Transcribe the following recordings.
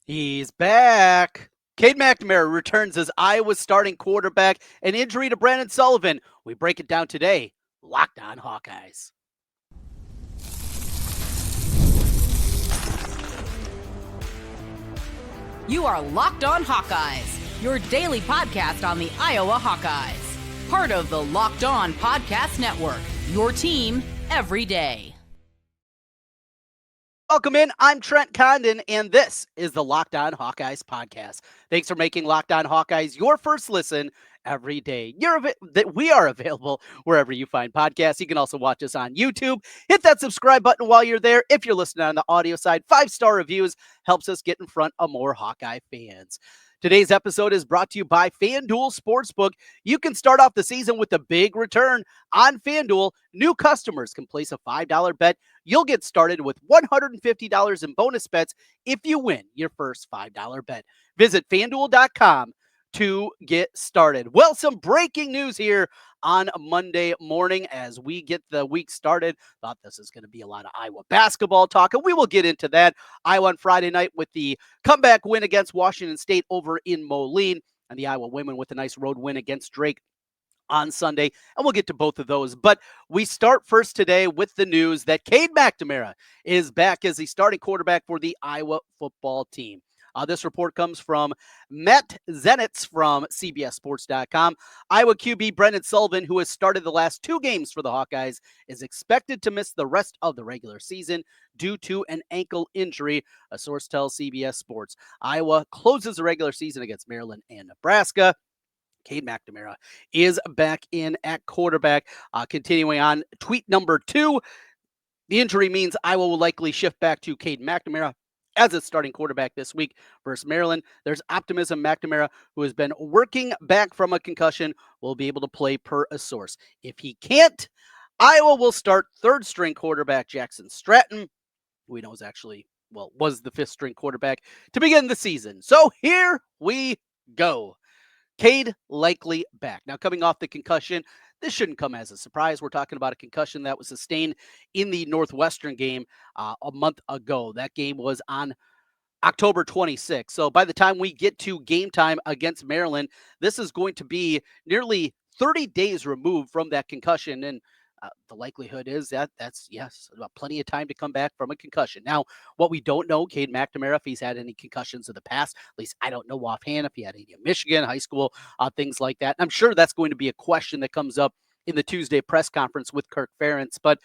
He's back. Cade McNamara returns as Iowa's starting quarterback. An injury to Brendan Sullivan. We break it down today. Locked on Hawkeyes. You are Locked On Hawkeyes, your daily podcast on the Iowa Hawkeyes. Part of the Locked On Podcast Network, your team every day. Welcome in. I'm Trent Condon, and this is the Locked On Hawkeyes podcast. Thanks for making Locked On Hawkeyes your first listen every day. We are available wherever you find podcasts. You can also watch us on YouTube. Hit that subscribe button while you're there. If you're listening on the audio side, 5-star reviews helps us get in front of more Hawkeye fans. Today's episode is brought to you by FanDuel Sportsbook. You can start off the season with a big return on FanDuel. New customers can place a $5 bet. You'll get started with $150 in bonus bets if you win your first $5 bet. Visit FanDuel.com to get started. Well, some breaking news here on Monday morning as we get the week started. Thought this is going to be a lot of Iowa basketball talk, and we will get into that. Iowa on Friday night with the comeback win against Washington State over in Moline, and the Iowa women with a nice road win against Drake on Sunday, and we'll get to both of those. But we start first today with the news that Cade McNamara is back as the starting quarterback for the Iowa football team. This report comes from Matt Zenitz from CBSSports.com. Iowa QB Brendan Sullivan, who has started the last 2 games for the Hawkeyes, is expected to miss the rest of the regular season due to an ankle injury, a source tells CBS Sports. Iowa closes the regular season against Maryland and Nebraska. Cade McNamara is back in at quarterback. Continuing on, tweet number 2. The injury means Iowa will likely shift back to Cade McNamara as its starting quarterback this week versus Maryland. There's optimism McNamara, who has been working back from a concussion, will be able to play per a source. If he can't, Iowa will start third-string quarterback Jackson Stratton, who we know is was the 5th-string quarterback to begin the season. So here we go. Cade likely back. Now, coming off the concussion, this shouldn't come as a surprise. We're talking about a concussion that was sustained in the Northwestern game a month ago. That game was on October 26th. So by the time we get to game time against Maryland, this is going to be nearly 30 days removed from that concussion. And the likelihood is that's plenty of time to come back from a concussion. Now, what we don't know, Cade McNamara, if he's had any concussions in the past, at least I don't know offhand if he had any in Michigan, high school, things like that. And I'm sure that's going to be a question that comes up in the Tuesday press conference with Kirk Ferentz. But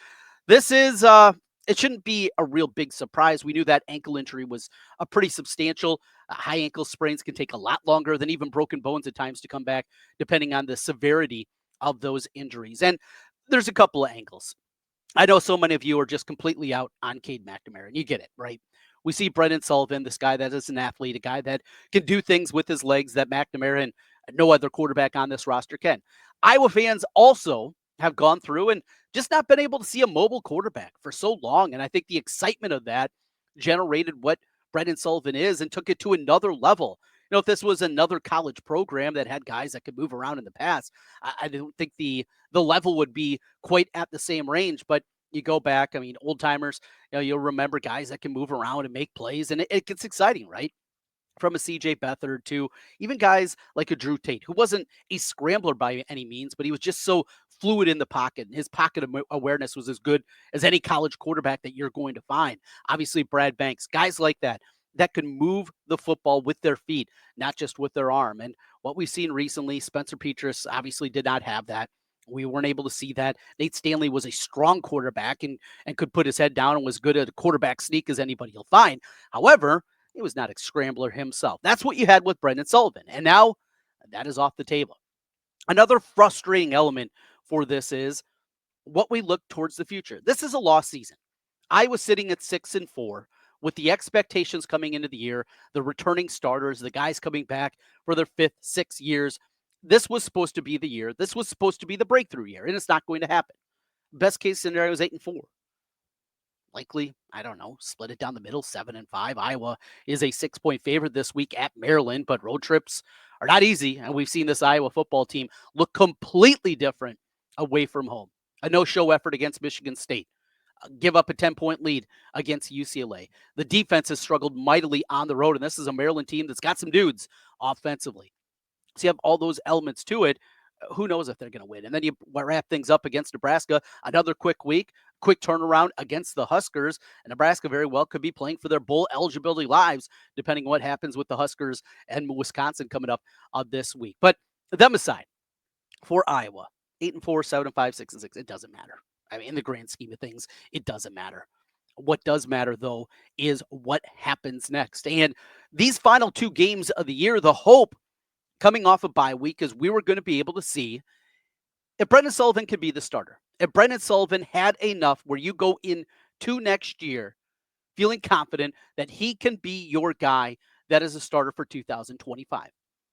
this is it shouldn't be a real big surprise. We knew that ankle injury was a pretty substantial. High ankle sprains can take a lot longer than even broken bones at times to come back, depending on the severity of those injuries. And there's a couple of angles. I know so many of you are just completely out on Cade McNamara, and you get it, right? We see Brendan Sullivan, this guy that is an athlete, a guy that can do things with his legs that McNamara and no other quarterback on this roster can. Iowa fans also have gone through and just not been able to see a mobile quarterback for so long, and I think the excitement of that generated what Brendan Sullivan is and took it to another level. If this was another college program that had guys that could move around in the past, I don't think the level would be quite at the same range. But you go back, old timers, you'll remember guys that can move around and make plays, and it gets exciting, right? From a CJ Beathard to even guys like a Drew Tate, who wasn't a scrambler by any means, but he was just so fluid in the pocket. And his pocket awareness was as good as any college quarterback that you're going to find. Obviously, Brad Banks, guys like that can move the football with their feet, not just with their arm. And what we've seen recently, Spencer Petras obviously did not have that. We weren't able to see that. Nate Stanley was a strong quarterback and could put his head down and was good at a quarterback sneak as anybody will find. However, he was not a scrambler himself. That's what you had with Brendan Sullivan. And now that is off the table. Another frustrating element for this is what we look towards the future. This is a lost season. I was sitting at 6-4 with the expectations coming into the year, the returning starters, the guys coming back for their 5th, 6th years. This was supposed to be the year. This was supposed to be the breakthrough year, and it's not going to happen. Best case scenario is 8-4. Likely, I don't know, split it down the middle, 7-5. Iowa is a 6-point favorite this week at Maryland, but road trips are not easy. And we've seen this Iowa football team look completely different away from home. A no-show effort against Michigan State. give up a 10-point lead against UCLA. The defense has struggled mightily on the road, and this is a Maryland team that's got some dudes offensively. So you have all those elements to it. Who knows if they're going to win? And then you wrap things up against Nebraska. Another quick week, quick turnaround against the Huskers. And Nebraska very well could be playing for their bowl eligibility lives, depending on what happens with the Huskers and Wisconsin coming up this week. But them aside, for Iowa, 8-4, 7-5, 6-6, it doesn't matter. I mean, in the grand scheme of things, it doesn't matter. What does matter, though, is what happens next. And these final 2 games of the year, the hope coming off a bye week is we were going to be able to see if Brendan Sullivan could be the starter. If Brendan Sullivan had enough where you go into next year feeling confident that he can be your guy that is a starter for 2025.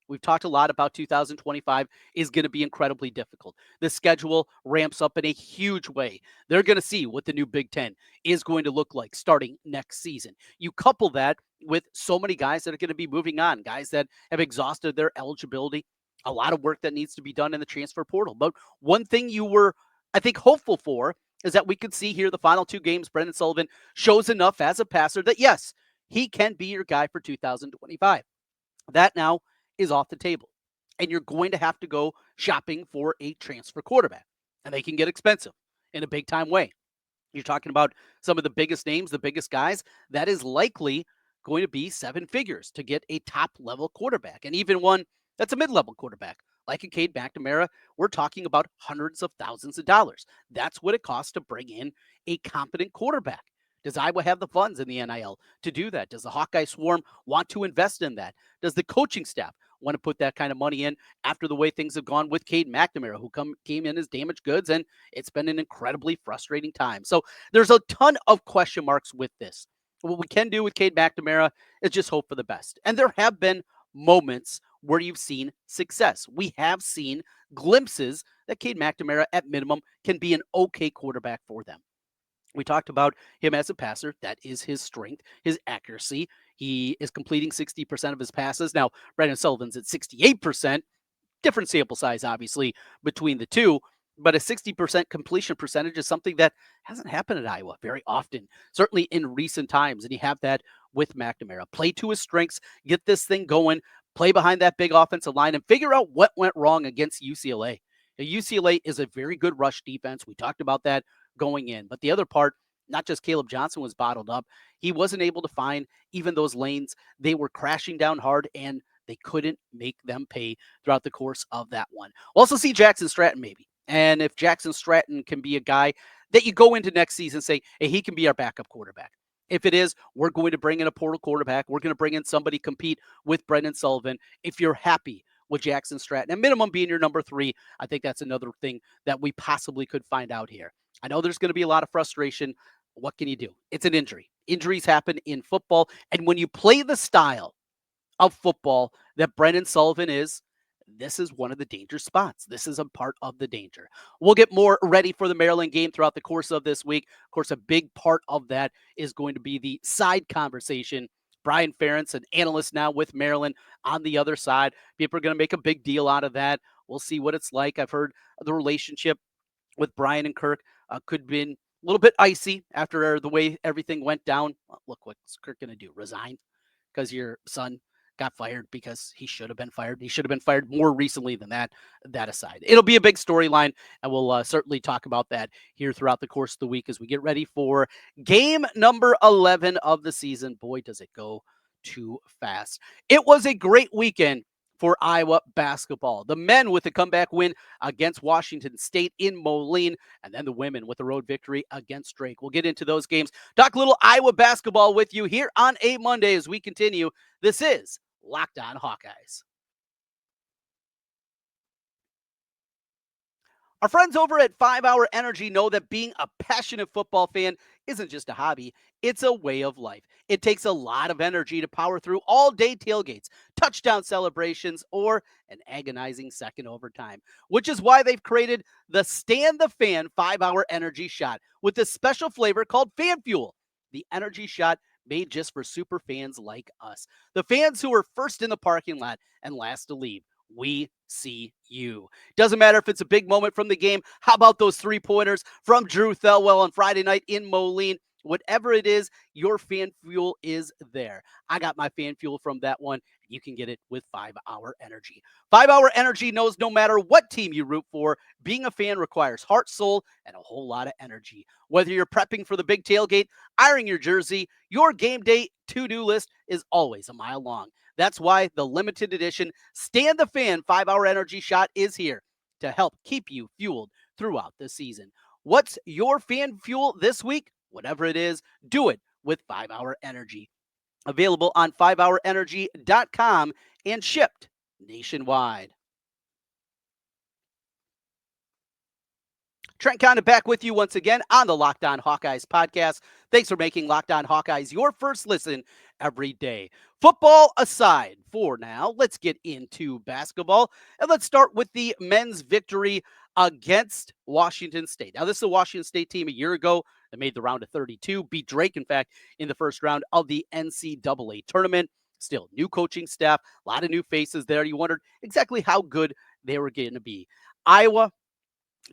We've talked a lot about 2025 is going to be incredibly difficult. The schedule ramps up in a huge way. They're going to see what the new Big Ten is going to look like starting next season. You couple that with so many guys that are going to be moving on, guys that have exhausted their eligibility, a lot of work that needs to be done in the transfer portal. But one thing you were, I think, hopeful for is that we could see here the final 2 games, Brendan Sullivan shows enough as a passer that, yes, he can be your guy for 2025. That now is off the table. And you're going to have to go shopping for a transfer quarterback. And they can get expensive in a big time way. You're talking about some of the biggest names, the biggest guys. That is likely going to be 7 figures to get a top level quarterback. And even one that's a mid level quarterback, like a Cade McNamara, we're talking about hundreds of thousands of dollars. That's what it costs to bring in a competent quarterback. Does Iowa have the funds in the NIL to do that? Does the Hawkeye Swarm want to invest in that? Does the coaching staff want to put that kind of money in after the way things have gone with Cade McNamara, who came in as damaged goods, and it's been an incredibly frustrating time. So there's a ton of question marks with this. What we can do with Cade McNamara is just hope for the best. And there have been moments where you've seen success. We have seen glimpses that Cade McNamara, at minimum, can be an okay quarterback for them. We talked about him as a passer. That is his strength, his accuracy. He is completing 60% of his passes. Now, Brendan Sullivan's at 68%. Different sample size, obviously, between the two. But a 60% completion percentage is something that hasn't happened at Iowa very often, certainly in recent times. And you have that with McNamara. Play to his strengths, get this thing going, play behind that big offensive line, and figure out what went wrong against UCLA. Now, UCLA is a very good rush defense. We talked about that going in. But the other part, not just Caleb Johnson was bottled up. He wasn't able to find even those lanes. They were crashing down hard, and they couldn't make them pay throughout the course of that one. We'll also see Jackson Stratton maybe. And if Jackson Stratton can be a guy that you go into next season and say, hey, he can be our backup quarterback. If it is, we're going to bring in a portal quarterback. We're going to bring in somebody compete with Brendan Sullivan. If you're happy with Jackson Stratton, and minimum being your number 3, I think that's another thing that we possibly could find out here. I know there's going to be a lot of frustration. What can you do? It's an injury. Injuries happen in football. And when you play the style of football that Brendan Sullivan is, this is one of the danger spots. This is a part of the danger. We'll get more ready for the Maryland game throughout the course of this week. Of course, a big part of that is going to be the side conversation. Brian Ferentz, an analyst now with Maryland, on the other side. People are going to make a big deal out of that. We'll see what it's like. I've heard the relationship with Brian and Kirk could have been a little bit icy after the way everything went down. Well, look, what's Kirk going to do? Resign because your son got fired because he should have been fired. He should have been fired more recently than that. That aside, it'll be a big storyline, and we'll certainly talk about that here throughout the course of the week as we get ready for game number 11 of the season. Boy, does it go too fast. It was a great weekend for Iowa basketball. The men with a comeback win against Washington State in Moline, and then the women with a road victory against Drake. We'll get into those games. Talk a little Iowa basketball with you here on a Monday as we continue. This is Locked On Hawkeyes. Our friends over at 5 Hour Energy know that being a passionate football fan isn't just a hobby, it's a way of life. It takes a lot of energy to power through all-day tailgates, touchdown celebrations, or an agonizing second overtime, which is why they've created the Stand the Fan 5 Hour Energy Shot with this special flavor called Fan Fuel, the energy shot made just for super fans like us, the fans who are first in the parking lot and last to leave. we see you. Doesn't matter if it's a big moment from the game. How about those 3-pointers from Drew Thelwell on Friday night in Moline? Whatever it is, your fan fuel is there. I got my fan fuel from that one. You can get it with 5-Hour Energy. 5-Hour Energy knows no matter what team you root for, being a fan requires heart, soul, and a whole lot of energy. Whether you're prepping for the big tailgate, ironing your jersey, your game day to-do list is always a mile long. That's why the limited edition Stand the Fan 5-Hour Energy shot is here to help keep you fueled throughout the season. What's your fan fuel this week? Whatever it is, do it with 5-Hour Energy. Available on 5hourenergy.com and shipped nationwide. Trent Condon back with you once again on the Locked On Hawkeyes podcast. Thanks for making Locked On Hawkeyes your first listen every day. Football aside for now, let's get into basketball. And let's start with the men's victory against Washington State. Now, this is a Washington State team a year ago that made the round of 32, beat Drake, in fact, in the first round of the NCAA tournament. Still, new coaching staff, a lot of new faces there. You wondered exactly how good they were going to be. Iowa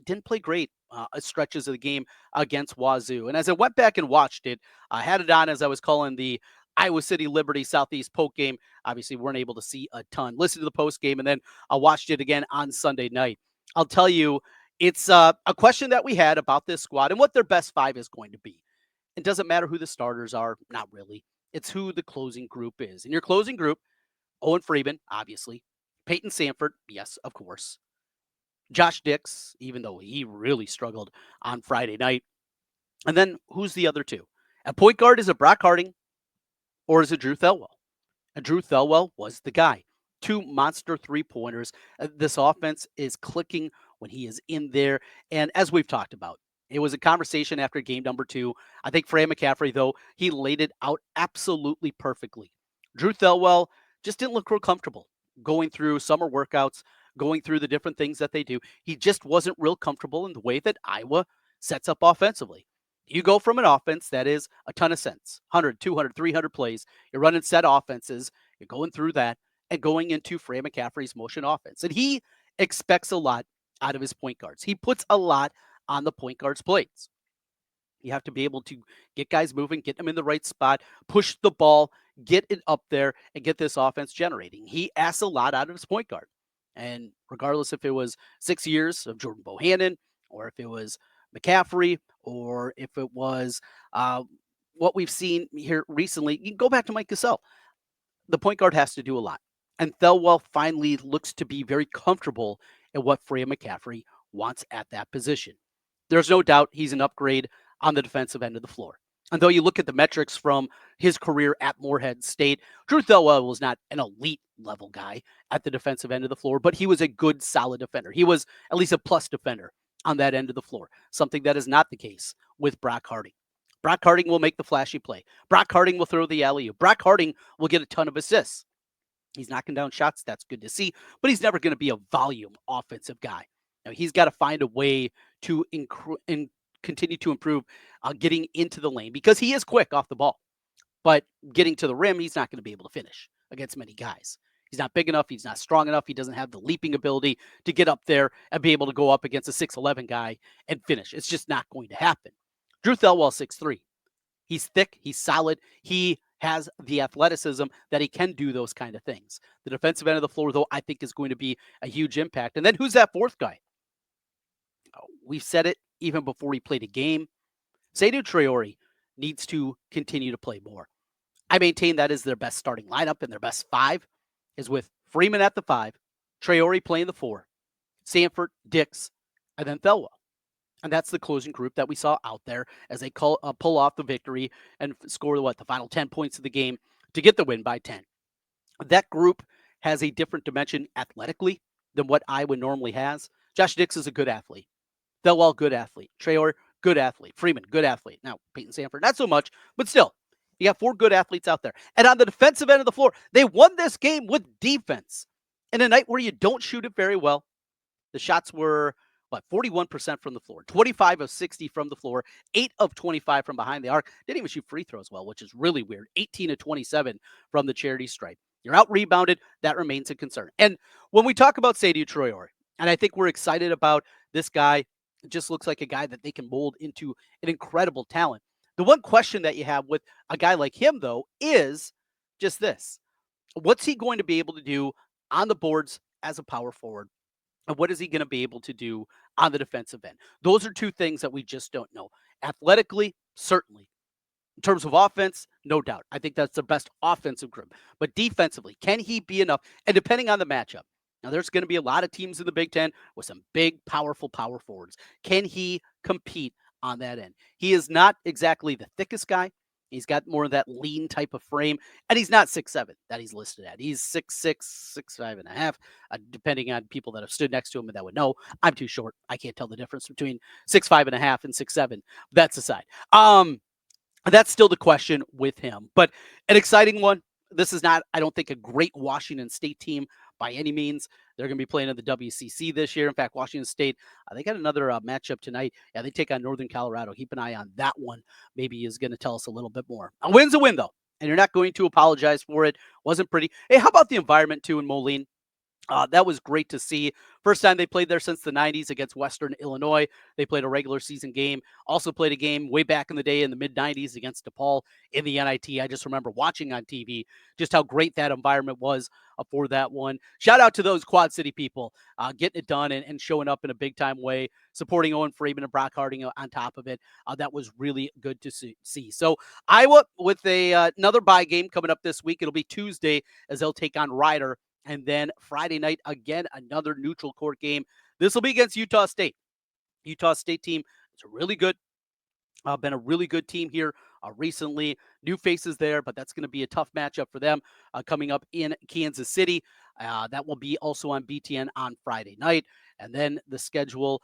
didn't play great stretches of the game against Wazoo. And as I went back and watched it, I had it on as I was calling the Iowa City Liberty Southeast Polk game. Obviously, weren't able to see a ton. Listen to the post game, and then I watched it again on Sunday night. I'll tell you, it's a question that we had about this squad and what their best five is going to be. It doesn't matter who the starters are, not really. It's who the closing group is. In your closing group, Owen Freeman, obviously. Peyton Sanford, yes, of course. Josh Dix, even though he really struggled on Friday night. And then who's the other two? At point guard, is it Brock Harding or is it Drew Thelwell? And Drew Thelwell was the guy. 2 monster 3-pointers. This offense is clicking when he is in there. And as we've talked about, it was a conversation after game number 2. I think Fran McCaffrey, though, he laid it out absolutely perfectly. Drew Thelwell just didn't look real comfortable going through summer workouts, going through the different things that they do. He just wasn't real comfortable in the way that Iowa sets up offensively. You go from an offense that is a ton of sense, 100, 200, 300 plays. You're running set offenses. You're going through that and going into Fran McCaffrey's motion offense. And he expects a lot out of his point guards. He puts a lot on the point guards' plates. You have to be able to get guys moving, get them in the right spot, push the ball, get it up there, and get this offense generating. He asks a lot out of his point guard. And regardless if it was 6 years of Jordan Bohannon, or if it was McCaffrey, or if it was what we've seen here recently, you can go back to Mike Gasol. The point guard has to do a lot. And Thelwell finally looks to be very comfortable in what Fran McCaffrey wants at that position. There's no doubt he's an upgrade on the defensive end of the floor. And though you look at the metrics from his career at Morehead State, Drew Thelwell was not an elite level guy at the defensive end of the floor, but he was a good, solid defender. He was at least a plus defender on that end of the floor, something that is not the case with Brock Harding. Brock Harding will make the flashy play. Brock Harding will throw the alley-oop. Brock Harding will get a ton of assists. He's knocking down shots. That's good to see, but he's never going to be a volume offensive guy. Now, he's got to find a way to continue to improve getting into the lane because he is quick off the ball. But getting to the rim, he's not going to be able to finish against many guys. He's not big enough. He's not strong enough. He doesn't have the leaping ability to get up there and be able to go up against a 6'11 guy and finish. It's just not going to happen. Drew Thelwell, 6'3". He's thick. He's solid. He has the athleticism that he can do those kind of things. The defensive end of the floor, though, I think is going to be a huge impact. And then who's that fourth guy? We've said it even before he played a game. Seydou Traore needs to continue to play more. I maintain that is their best starting lineup, and their best five is with Freeman at the 5, Traore playing the 4, Sanford, Dix, and then Thelwell. And that's the closing group that we saw out there as they pull off the victory and score the final 10 points of the game to get the win by 10. That group has a different dimension athletically than what Iowa normally has. Josh Dix is a good athlete. Thelwell, good athlete. Traore, good athlete. Freeman, good athlete. Now, Peyton Sanford, not so much, but still, you got 4 good athletes out there. And on the defensive end of the floor, they won this game with defense. In a night where you don't shoot it very well, the shots were, 41% from the floor, 25 of 60 from the floor, 8 of 25 from behind the arc. Didn't even shoot free throws well, which is really weird. 18 of 27 from the charity stripe. You're out rebounded. That remains a concern. And when we talk about Sadie Troyori, and I think we're excited about this guy, it just looks like a guy that they can mold into an incredible talent. The one question that you have with a guy like him, though, is just this: what's he going to be able to do on the boards as a power forward? And what is he going to be able to do on the defensive end? Those are two things that we just don't know. Athletically, certainly. In terms of offense, no doubt. I think that's the best offensive group. But defensively, can he be enough? And depending on the matchup, now there's going to be a lot of teams in the Big Ten with some big, powerful power forwards. Can he compete on that end? He is not exactly the thickest guy. He's got more of that lean type of frame, and he's not 6'7" that he's listed at. He's 6'6", 6'5.5", depending on people that have stood next to him and that would know. I'm too short. I can't tell the difference between 6'5.5" and 6'7". That's aside. That's still the question with him, but an exciting one. This is not, I don't think, a great Washington State team by any means. They're going to be playing in the WCC this year. In fact, Washington State, they got another matchup tonight. Yeah, they take on Northern Colorado. Keep an eye on that one. Maybe is going to tell us a little bit more. A win's a win, though, and you're not going to apologize for it. Wasn't pretty. Hey, how about the environment, too, in Moline? That was great to see. First time they played there since the 90s against Western Illinois. They played a regular season game. Also played a game way back in the day in the mid-90s against DePaul in the NIT. I just remember watching on TV just how great that environment was for that one. Shout out to those Quad City people getting it done and showing up in a big-time way, supporting Owen Freeman and Brock Harding on top of it. That was really good to see. So Iowa with another bye game coming up this week. It'll be Tuesday as they'll take on Ryder. And then Friday night, again, another neutral court game. This will be against Utah State. Utah State team is really good. Been a really good team here recently. New faces there, but that's going to be a tough matchup for them coming up in Kansas City. That will be also on BTN on Friday night. And then the schedule,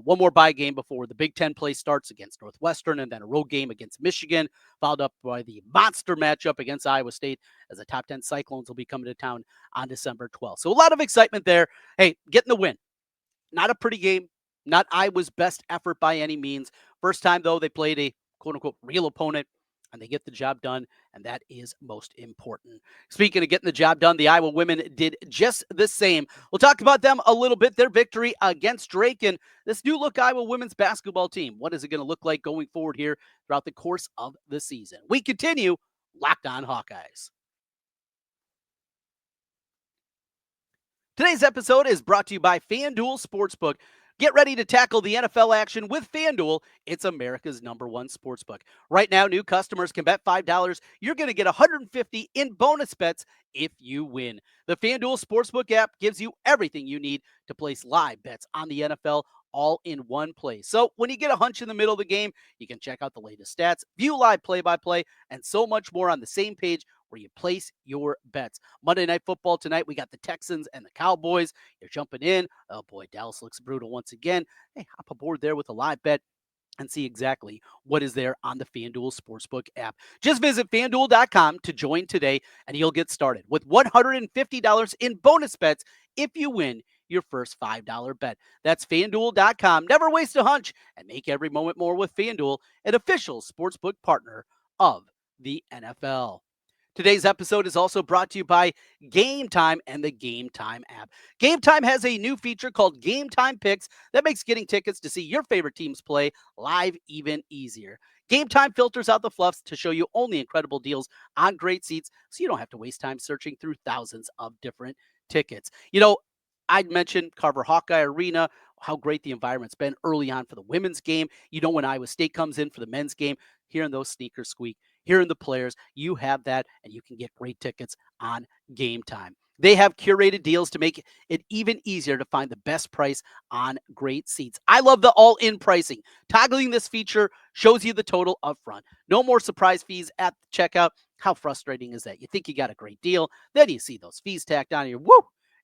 one more bye game before the Big Ten play starts against Northwestern, and then a road game against Michigan, followed up by the monster matchup against Iowa State as the top 10 Cyclones will be coming to town on December 12th. So a lot of excitement there. Hey, getting the win. Not a pretty game. Not Iowa's best effort by any means. First time, though, they played a quote-unquote real opponent, and they get the job done, and that is most important. Speaking of getting the job done, the Iowa women did just the same. We'll talk about them a little bit, their victory against Drake, and this new-look Iowa women's basketball team. What is it going to look like going forward here throughout the course of the season? We continue Locked On Hawkeyes. Today's episode is brought to you by FanDuel Sportsbook. Get ready to tackle the NFL action with FanDuel. It's America's #1 sportsbook. Right now, new customers can bet $5. You're going to get $150 in bonus bets if you win. The FanDuel Sportsbook app gives you everything you need to place live bets on the NFL all in one place. So when you get a hunch in the middle of the game, you can check out the latest stats, view live play-by-play, and so much more on the same page where you place your bets. Monday Night Football tonight, we got the Texans and the Cowboys. You're jumping in. Oh boy, Dallas looks brutal once again. Hey, hop aboard there with a live bet and see exactly what is there on the FanDuel Sportsbook app. Just visit FanDuel.com to join today, and you'll get started with $150 in bonus bets if you win your first $5 bet. That's FanDuel.com. Never waste a hunch and make every moment more with FanDuel, an official sportsbook partner of the NFL. Today's episode is also brought to you by GameTime and the GameTime app. GameTime has a new feature called GameTime Picks that makes getting tickets to see your favorite teams play live even easier. GameTime filters out the fluffs to show you only incredible deals on great seats, so you don't have to waste time searching through thousands of different tickets. You know, I'd mentioned Carver Hawkeye Arena, how great the environment's been early on for the women's game. You know, when Iowa State comes in for the men's game, hearing those sneakers squeak, hearing the players, you have that, and you can get great tickets on Game Time. They have curated deals to make it even easier to find the best price on great seats. I love the all-in pricing. Toggling this feature shows you the total up front. No more surprise fees at the checkout. How frustrating is that? You think you got a great deal, then you see those fees tacked on, and your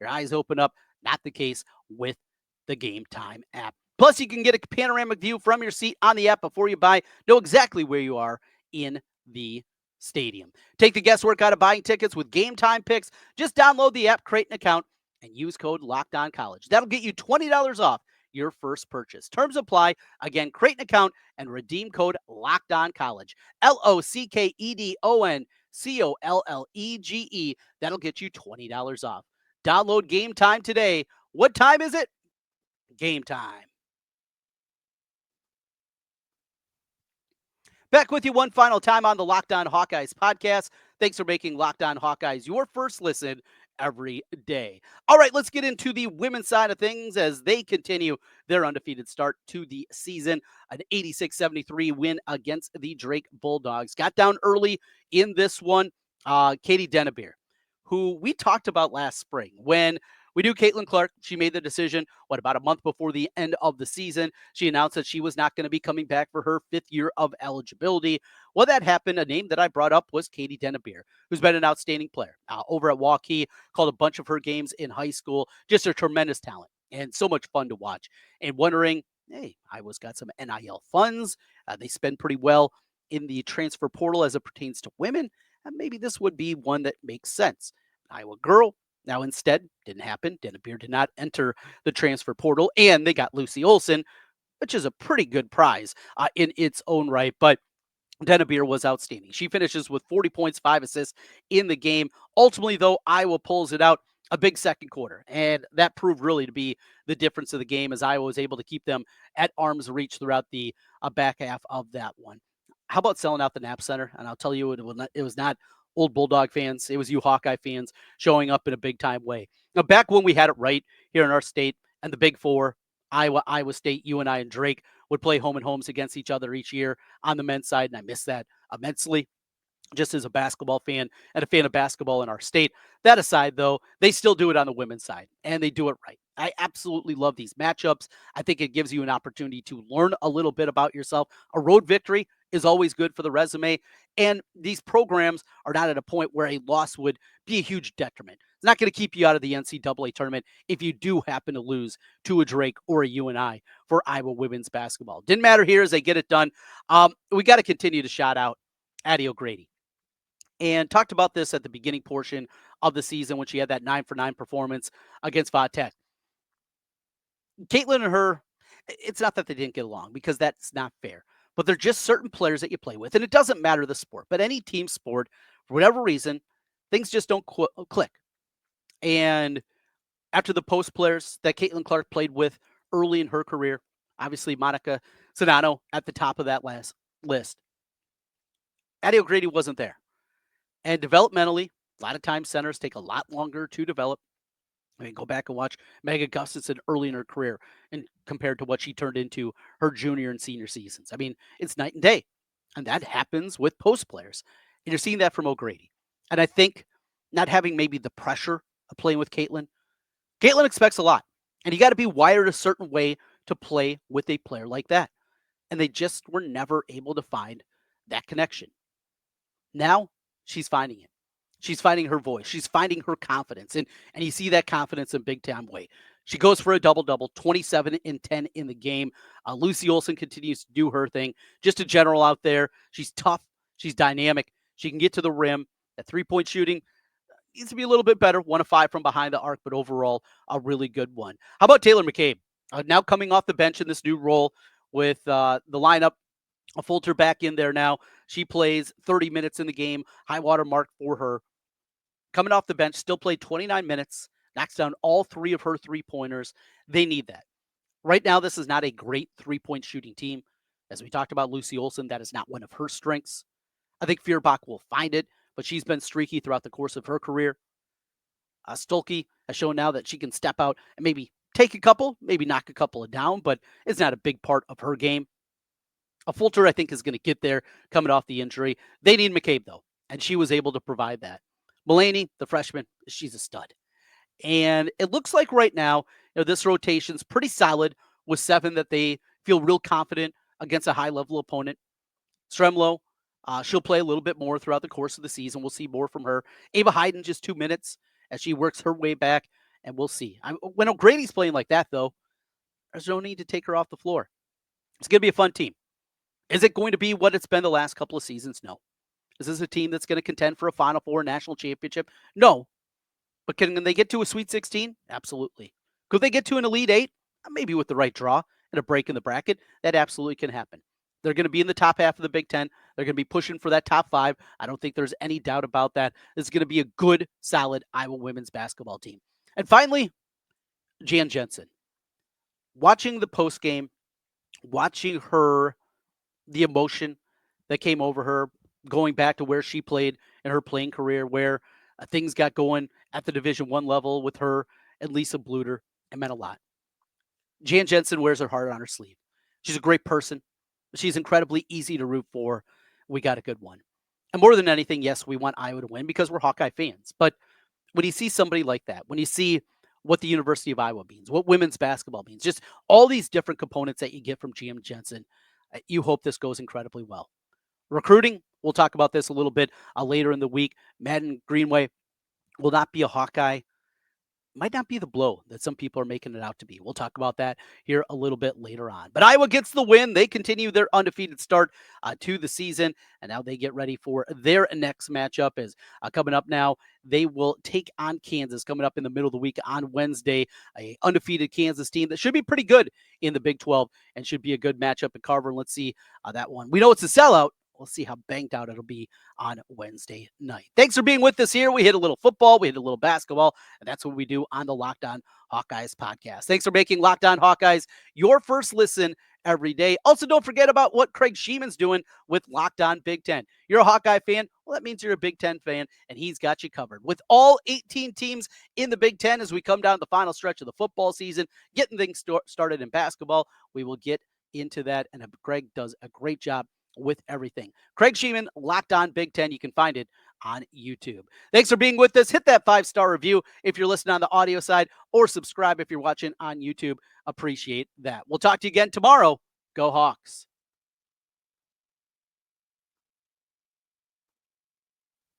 eyes open up. Not the case with the Game Time app. Plus, you can get a panoramic view from your seat on the app before you buy. Know exactly where you are in the stadium. Take the guesswork out of buying tickets with Game Time Picks. Just download the app, create an account, and use code LOCKEDONCollege. That'll get you $20 off your first purchase. Terms apply. Again, create an account and redeem code LOCKEDONCollege. LOCKEDON COLLEGE. That'll get you $20 off. Download Game Time today. What time is it? Game time. Back with you one final time on the Locked On Hawkeyes podcast. Thanks for making Locked On Hawkeyes your first listen every day. All right, let's get into the women's side of things as they continue their undefeated start to the season. An 86-73 win against the Drake Bulldogs. Got down early in this one. Cade McNamara, who we talked about last spring when we knew Caitlin Clark. She made the decision, about a month before the end of the season. She announced that she was not going to be coming back for her 5th year of eligibility. Well, that happened. A name that I brought up was Cade McNamara, who's been an outstanding player over at Hawkeye, called a bunch of her games in high school. Just a tremendous talent and so much fun to watch. And wondering, hey, Iowa's got some NIL funds. They spend pretty well in the transfer portal as it pertains to women. And maybe this would be one that makes sense. Iowa girl. Now, instead, didn't happen. McNamara did not enter the transfer portal, and they got Lucy Olson, which is a pretty good prize in its own right. But McNamara was outstanding. She finishes with 40 points, 5 assists in the game. Ultimately, though, Iowa pulls it out a big second quarter, and that proved really to be the difference of the game as Iowa was able to keep them at arm's reach throughout the back half of that one. How about selling out the Knapp Center? And I'll tell you, it was not old Bulldog fans. It was you Hawkeye fans showing up in a big-time way. Now, back when we had it right here in our state and the Big Four, Iowa State, UNI, and Drake would play home and homes against each other each year on the men's side, and I miss that immensely. Just as a basketball fan and a fan of basketball in our state. That aside, though, they still do it on the women's side, and they do it right. I absolutely love these matchups. I think it gives you an opportunity to learn a little bit about yourself. A road victory is always good for the resume, and these programs are not at a point where a loss would be a huge detriment. It's not going to keep you out of the NCAA tournament if you do happen to lose to a Drake or a UNI for Iowa women's basketball. Didn't matter here as they get it done. We got to continue to shout out Adio Grady. And talked about this at the beginning portion of the season when she had that 9-for-9 performance against Vatech. Caitlin and her, it's not that they didn't get along because that's not fair. But they're just certain players that you play with. And it doesn't matter the sport. But any team sport, for whatever reason, things just don't click. And after the post players that Caitlin Clark played with early in her career, obviously Monica Sonano at the top of that last list, Adio Grady wasn't there. And developmentally, a lot of times centers take a lot longer to develop. I mean, go back and watch Megan Gustafson early in her career and compared to what she turned into her junior and senior seasons. I mean, it's night and day. And that happens with post players. And you're seeing that from O'Grady. And I think not having maybe the pressure of playing with Caitlin expects a lot. And you got to be wired a certain way to play with a player like that. And they just were never able to find that connection. Now, she's finding it. She's finding her voice. She's finding her confidence. And you see that confidence in big time way. She goes for a double-double, 27 and 10 in the game. Lucy Olson continues to do her thing. Just a general out there. She's tough. She's dynamic. She can get to the rim. That three-point shooting needs to be a little bit better. 1 of 5 from behind the arc, but overall, a really good one. How about Taylor McCabe? Now coming off the bench in this new role with the lineup. A Fulter back in there now. She plays 30 minutes in the game. High water mark for her. Coming off the bench, still played 29 minutes. Knocks down all 3 of her 3-pointers. They need that. Right now, this is not a great 3-point shooting team. As we talked about Lucy Olson, that is not one of her strengths. I think Feuerbach will find it, but she's been streaky throughout the course of her career. Stolke has shown now that she can step out and maybe take a couple, maybe knock a couple of down, but it's not a big part of her game. A Fulter, I think, is going to get there coming off the injury. They need McCabe, though, and she was able to provide that. Mulaney, the freshman, she's a stud. And it looks like right now, this rotation's pretty solid with 7 that they feel real confident against a high-level opponent. Stremlo, she'll play a little bit more throughout the course of the season. We'll see more from her. Ava Hayden, just 2 minutes as she works her way back, and we'll see. When O'Grady's playing like that, though, there's no need to take her off the floor. It's going to be a fun team. Is it going to be what it's been the last couple of seasons? No. Is this a team that's going to contend for a Final Four national championship? No. But can they get to a Sweet 16? Absolutely. Could they get to an Elite 8? Maybe with the right draw and a break in the bracket. That absolutely can happen. They're going to be in the top half of the Big Ten. They're going to be pushing for that top 5. I don't think there's any doubt about that. This is going to be a good, solid Iowa women's basketball team. And finally, Jan Jensen. Watching the post game, watching her, the emotion that came over her, going back to where she played in her playing career, where things got going at the Division One level with her and Lisa Bluter, it meant a lot. Jan Jensen wears her heart on her sleeve. She's a great person. She's incredibly easy to root for. We got a good one. And more than anything, yes, we want Iowa to win because we're Hawkeye fans. But when you see somebody like that, when you see what the University of Iowa means, what women's basketball means, just all these different components that you get from GM Jensen, you hope this goes incredibly well. Recruiting, we'll talk about this a little bit later in the week. Madden Greenway will not be a Hawkeye. Might not be the blow that some people are making it out to be. We'll talk about that here a little bit later on. But Iowa gets the win. They continue their undefeated start to the season, and now they get ready for their next matchup. Is coming up now. They will take on Kansas coming up in the middle of the week on Wednesday. A undefeated Kansas team that should be pretty good in the Big 12 and should be a good matchup at Carver. And let's see that one. We know it's a sellout. We'll see how banged out it'll be on Wednesday night. Thanks for being with us here. We hit a little football, we hit a little basketball, and that's what we do on the Locked On Hawkeyes podcast. Thanks for making Locked On Hawkeyes your first listen every day. Also, don't forget about what Craig Sheeman's doing with Locked On Big Ten. You're a Hawkeye fan? Well, that means you're a Big Ten fan, and he's got you covered. With all 18 teams in the Big Ten as we come down to the final stretch of the football season, getting things started in basketball, we will get into that, and Greg does a great job with everything. Craig Sheeman, Locked On Big Ten. You can find it on YouTube. Thanks for being with us. Hit that 5-star review if you're listening on the audio side, or subscribe if you're watching on YouTube. Appreciate that. We'll talk to you again tomorrow. Go Hawks.